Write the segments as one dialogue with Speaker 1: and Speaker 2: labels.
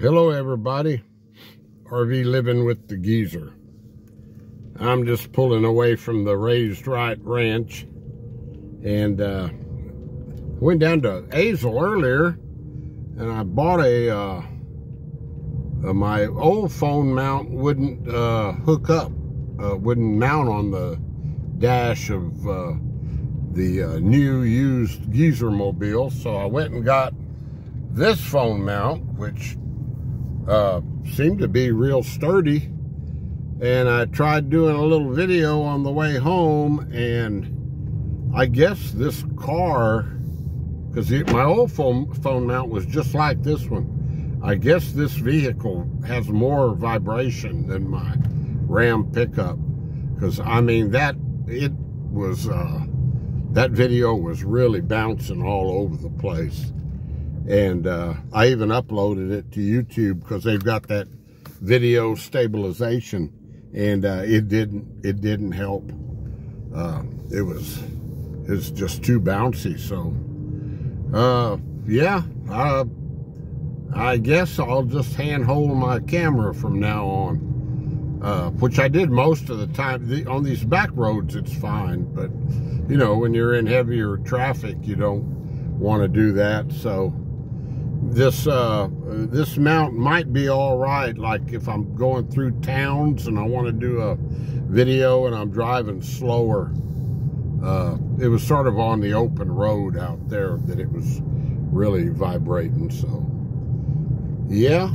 Speaker 1: Hello everybody, RV living with the geezer. I'm just pulling away from the raised Wright ranch and went down to Hazel earlier and I bought my old phone mount wouldn't hook up, wouldn't mount on the dash of the new used geezer mobile, so I went and got this phone mount, which seemed to be real sturdy, and I tried doing a little video on the way home, and I guess this car, because my old phone mount was just like this one, I guess this vehicle has more vibration than my Ram pickup, because I mean that video was really bouncing all over the place. And I even uploaded it to YouTube because they've got that video stabilization, and it didn't help. It was just too bouncy. So yeah, I guess I'll just handhold my camera from now on, which I did most of the time. On these back roads it's fine, but you know, when you're in heavier traffic you don't want to do that. So this mount might be all right, like if I'm going through towns and I want to do a video and I'm driving slower. It was sort of on the open road out there that it was really vibrating. So yeah,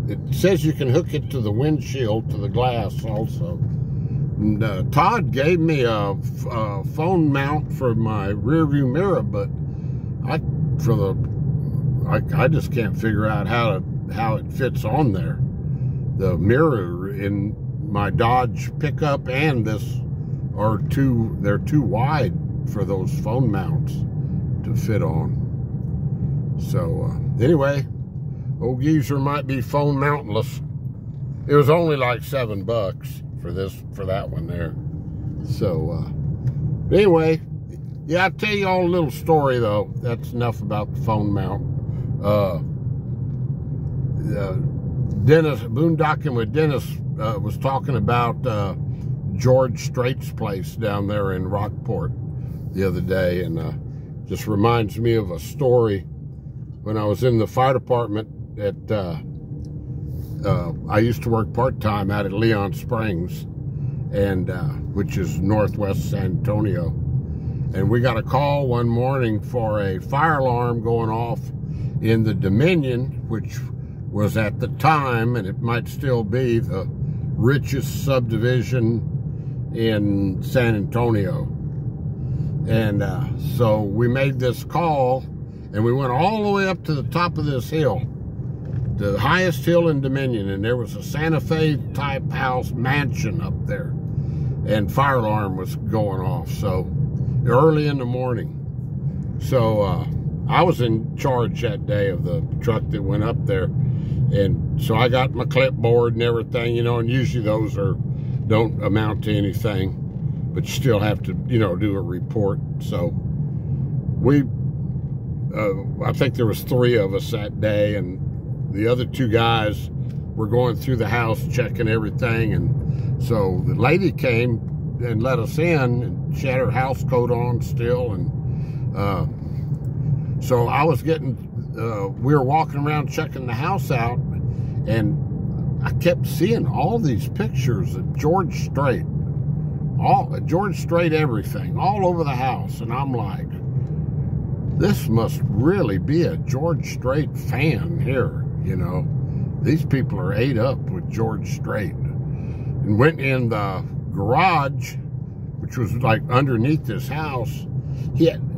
Speaker 1: it says you can hook it to the windshield, to the glass also. And, Todd gave me a phone mount for my rear view mirror, but I just can't figure out how it fits on there. The mirror in my Dodge pickup and this they're too wide for those phone mounts to fit on. So anyway, old geezer might be phone mountless. It was only like $7 for that one there. So anyway, yeah, I'll tell you all a little story though. That's enough about the phone mount. Dennis, boondocking with Dennis, was talking about George Straits' place down there in Rockport the other day, and just reminds me of a story when I was in the fire department at I used to work part-time out at Leon Springs, and which is northwest San Antonio, and we got a call one morning for a fire alarm going off in the Dominion, which was at the time, and it might still be, the richest subdivision in San Antonio. And so we made this call, and we went all the way up to the top of this hill, the highest hill in Dominion, and there was a Santa Fe type house mansion up there, and fire alarm was going off, so early in the morning. So I was in charge that day of the truck that went up there, and so I got my clipboard and everything, you know, and usually those don't amount to anything, but you still have to, you know, do a report. So I think there was 3 of us that day, and the other 2 guys were going through the house checking everything, and so the lady came and let us in, and she had her house coat on still, and so I was getting, we were walking around checking the house out, and I kept seeing all these pictures of George Strait, everything, all over the house. And I'm like, this must really be a George Strait fan here, you know. These people are ate up with George Strait. And went in the garage, which was like underneath this house,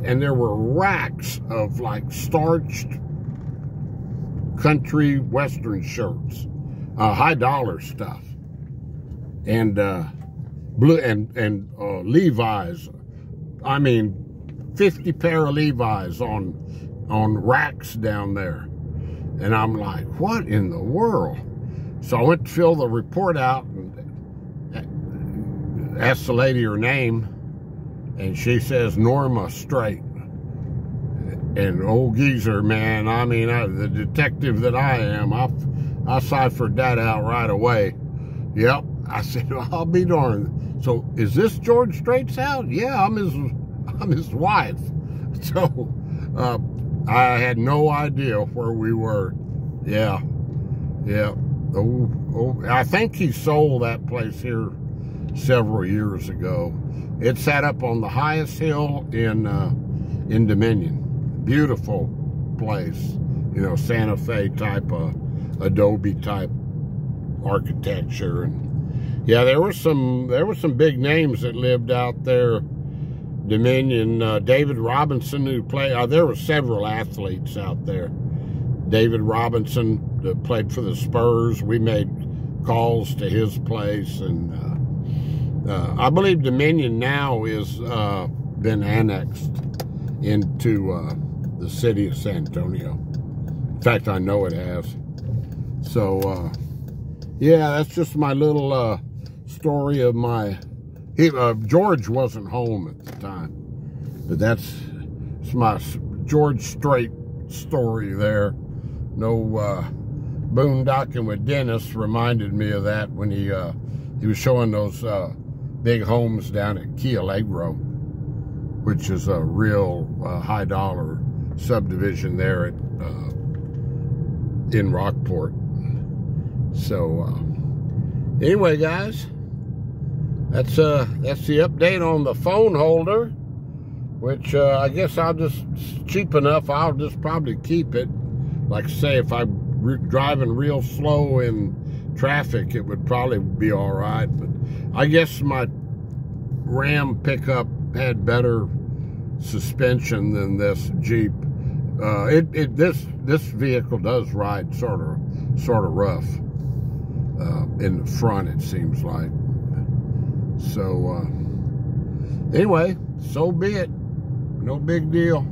Speaker 1: and there were racks of like starched country western shirts, high dollar stuff, and blue and Levi's. I mean, 50 pair of Levi's on racks down there. And I'm like, what in the world? So I went to fill the report out and asked the lady her name, and she says Norma Strait. And old geezer, man, I mean, the detective that I am, I ciphered that out right away. Yep. I said, well, I'll be darned. So, is this George Straits' house? Yeah, I'm his wife. So, I had no idea where we were. Yeah. Yeah. Oh, I think he sold that place here several years ago. It sat up on the highest hill in Dominion. Beautiful place, you know, Santa Fe type of Adobe type architecture. And yeah, there were some big names that lived out there. Dominion, David Robinson, who played, there were several athletes out there. David Robinson that played for the Spurs. We made calls to his place, and I believe Dominion now is been annexed into the city of San Antonio. In fact, I know it has. So, yeah, that's just my little story of my... George wasn't home at the time, but that's my George Strait story there. No boondocking with Dennis reminded me of that when he was showing those big homes down at Key Allegro, which is a real high dollar subdivision there at in Rockport. So anyway, guys, that's the update on the phone holder, which I guess it's cheap enough. I'll just probably keep it. Like I say, if I'm driving real slow in traffic, it would probably be all right. But I guess my Ram pickup had better suspension than this Jeep. This vehicle does ride sort of rough in the front, it seems like. So anyway, so be it. No big deal.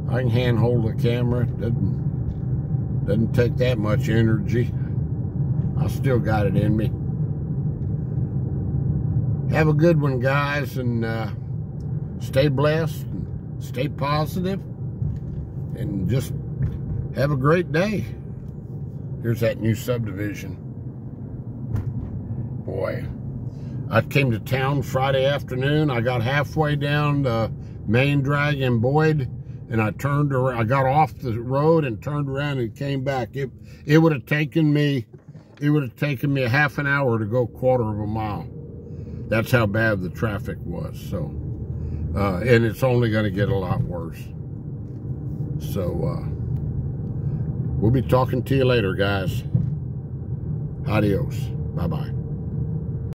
Speaker 1: I can handhold the camera. Doesn't take that much energy. I still got it in me. Have a good one, guys, and stay blessed, and stay positive, and just have a great day. Here's that new subdivision. Boy, I came to town Friday afternoon. I got halfway down the main drag in Boyd, and I turned around. I got off the road and turned around and came back. It would have taken me a half an hour to go a quarter of a mile. That's how bad the traffic was. So, and it's only going to get a lot worse. So, we'll be talking to you later, guys. Adios. Bye-bye.